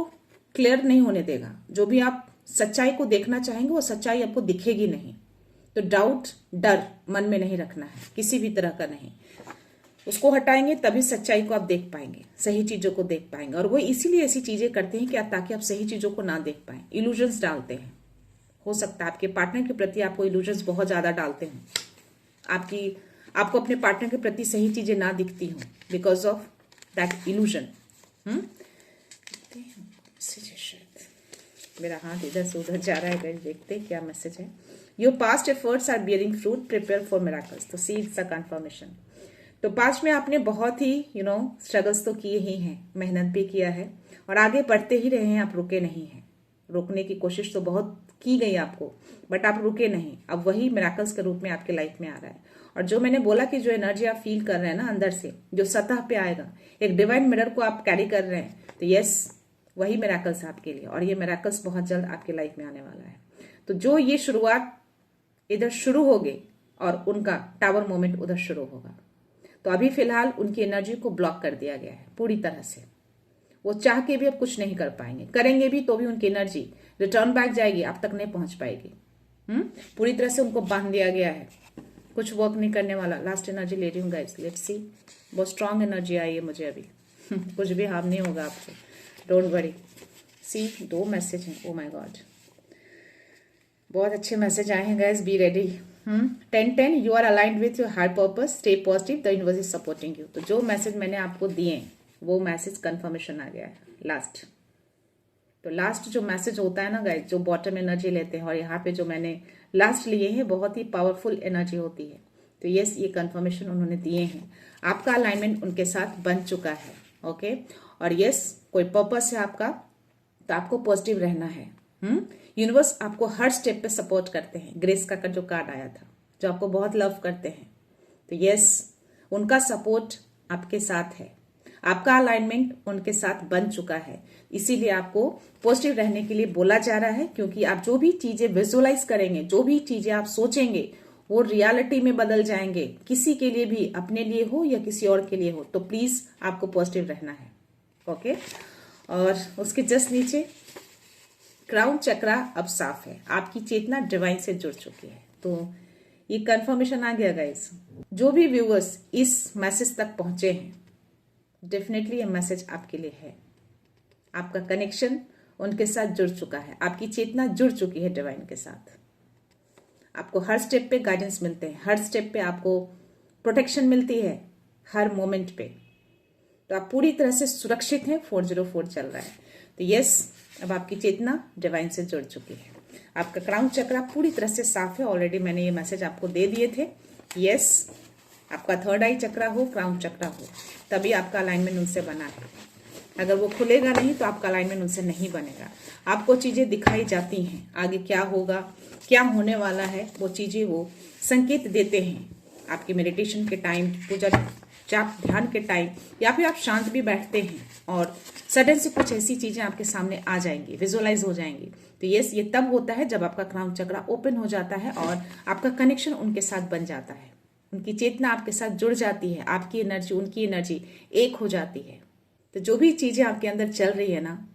क्लियर नहीं होने देगा। जो भी आप सच्चाई को देखना चाहेंगे वो सच्चाई आपको दिखेगी नहीं। तो डाउट, डर मन में नहीं रखना है, किसी भी तरह का नहीं। उसको हटाएंगे तभी सच्चाई को आप देख पाएंगे, सही चीजों को देख पाएंगे। और वो इसीलिए ऐसी चीजें करते हैं कि ताकि आप सही चीजों को ना देख पाए, इल्यूजन्स डालते हैं। हो सकता है आपके पार्टनर के प्रति आपको इल्यूजन्स बहुत ज्यादा डालते हैं, आपको अपने पार्टनर के प्रति सही चीजें ना दिखती हो बिकॉज ऑफ दैट इल्यूजन। मेरा हाथ इधर से उधर जा रहा है, देखते क्या मैसेज है। Your past efforts are bearing fruit, prepare for miracles. तो सी इट्स अ कंफर्मेशन। तो पास्ट में आपने बहुत ही स्ट्रगल्स तो किए ही हैं, मेहनत भी किया है और आगे बढ़ते ही रहे हैं, आप रुके नहीं हैं। रोकने की कोशिश तो बहुत की गई आपको, बट आप रुके नहीं। अब वही मिरेकल्स के रूप में आपके लाइफ में आ रहा है। और जो मैंने बोला कि जो एनर्जी आप फील कर रहे हैं ना अंदर से, जो सतह पे आएगा, एक डिवाइन मिरर को आप कैरी कर रहे हैं, तो यस वही मिरेकल्स है आपके लिए। और ये मिरेकल्स बहुत जल्द आपके लाइफ में आने वाला है। तो जो ये शुरुआत इधर शुरू होगी और उनका टावर मोमेंट उधर शुरू होगा। तो अभी फिलहाल उनकी एनर्जी को ब्लॉक कर दिया गया है पूरी तरह से। वो चाह के भी अब कुछ नहीं कर पाएंगे, करेंगे भी तो भी उनकी एनर्जी रिटर्न बैक जाएगी, आप तक नहीं पहुंच पाएगी। पूरी तरह से उनको बांध दिया गया है, कुछ वर्क नहीं करने वाला। लास्ट एनर्जी ले रही हूँ गाइस, लेट्स सी। बहुत स्ट्रांग एनर्जी आई है मुझे अभी। कुछ भी हार्म नहीं होगा आपको, डोंट वरी। सी 2 मैसेज हैं, ओ माय गॉड, बहुत अच्छे मैसेज आए हैं guys, be ready. 10-10 you are aligned with your heart purpose, stay positive, the universe is supporting you. तो जो मैसेज मैंने आपको दिए वो मैसेज कंफर्मेशन आ गया है लास्ट। तो लास्ट जो मैसेज होता है ना गाइस, जो बॉटम एनर्जी लेते हैं और यहाँ पे जो मैंने लास्ट लिए हैं, बहुत ही पावरफुल एनर्जी होती है। तो यस, ये कंफर्मेशन उन्होंने दिए हैं, आपका अलाइनमेंट उनके साथ बन चुका है। ओके, और यस कोई पर्पस है आपका, तो आपको पॉजिटिव रहना है। यूनिवर्स आपको हर स्टेप पे सपोर्ट करते हैं। ग्रेस का जो कार्ड आया था, जो आपको बहुत लव करते हैं, तो यस उनका सपोर्ट आपके साथ है, आपका अलाइनमेंट उनके साथ बन चुका है। इसीलिए आपको पॉजिटिव रहने के लिए बोला जा रहा है, क्योंकि आप जो भी चीजें विजुअलाइज करेंगे, जो भी चीजें आप सोचेंगे, वो रियलिटी में बदल जाएंगे। किसी के लिए भी, अपने लिए हो या किसी और के लिए हो, तो प्लीज आपको पॉजिटिव रहना है। ओके, और उसके जस्ट नीचे क्राउन चक्रा अब साफ है, आपकी चेतना डिवाइन से जुड़ चुकी है। तो ये कंफर्मेशन आ गया गाइस। जो भी व्यूअर्स इस मैसेज तक पहुंचे हैं, डेफिनेटली ये मैसेज आपके लिए है। आपका कनेक्शन उनके साथ जुड़ चुका है, आपकी चेतना जुड़ चुकी है डिवाइन के साथ। आपको हर स्टेप पे गाइडेंस मिलते हैं, हर स्टेप पे आपको प्रोटेक्शन मिलती है, हर मोमेंट पे। तो आप पूरी तरह से सुरक्षित हैं। 404 चल रहा है, तो यस अब आपकी चेतना डिवाइन से जुड़ चुकी है। आपका क्राउन चक्रा पूरी तरह से साफ है। ऑलरेडी मैंने ये मैसेज आपको दे दिए थे। यस, आपका थर्ड आई चक्रा हो, क्राउन चक्रा हो, तभी आपका अलाइनमेंट उनसे बना है। अगर वो खुलेगा नहीं तो आपका अलाइनमेंट उनसे नहीं बनेगा। आपको चीजें दिखाई जाती हैं, आगे क्या होगा, क्या होने वाला है, वो चीजें वो संकेत देते हैं। आपकी मेडिटेशन के टाइम, पूजा जाप ध्यान के टाइम, या फिर आप शांत भी बैठते हैं और सडन से कुछ ऐसी चीजें आपके सामने आ जाएंगी, विजुअलाइज हो जाएंगी। तो यस, ये तब होता है जब आपका क्राउन चक्रा ओपन हो जाता है और आपका कनेक्शन उनके साथ बन जाता है, उनकी चेतना आपके साथ जुड़ जाती है, आपकी एनर्जी उनकी एनर्जी एक हो जाती है। तो जो भी चीजें आपके अंदर चल रही है ना,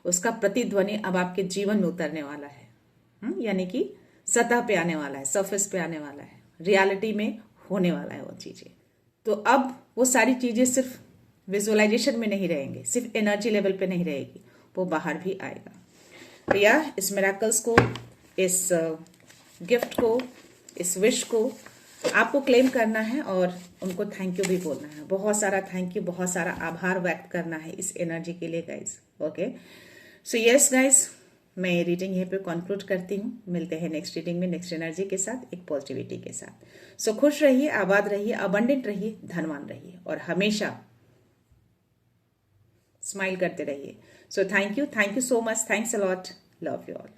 उसका प्रतिध्वनि अब आपके जीवन में उतरने वाला है। यानी कि सतह पे आने वाला है, सरफेस पे आने वाला है, रियलिटी में होने वाला है वो चीजें। तो अब वो सारी चीजें सिर्फ विजुअलाइजेशन में नहीं रहेंगे, सिर्फ एनर्जी लेवल पे नहीं रहेगी, वो बाहर भी आएगा। तो यार इस मिरेकल्स को, इस गिफ्ट को, इस विश को आपको क्लेम करना है और उनको थैंक यू भी बोलना है। बहुत सारा थैंक यू, बहुत सारा आभार व्यक्त करना है इस एनर्जी के लिए guys. Okay, so yes guys, मैं ये रीडिंग यहीं पे कंक्लूड करती हूँ। मिलते हैं नेक्स्ट रीडिंग में, नेक्स्ट एनर्जी के साथ, एक पॉजिटिविटी के साथ। सो खुश रहिए, आबाद रहिए, अबंडेंट रहिए, धनवान रहिए और हमेशा स्माइल करते रहिए। So thank you so much, thanks a lot, love you all.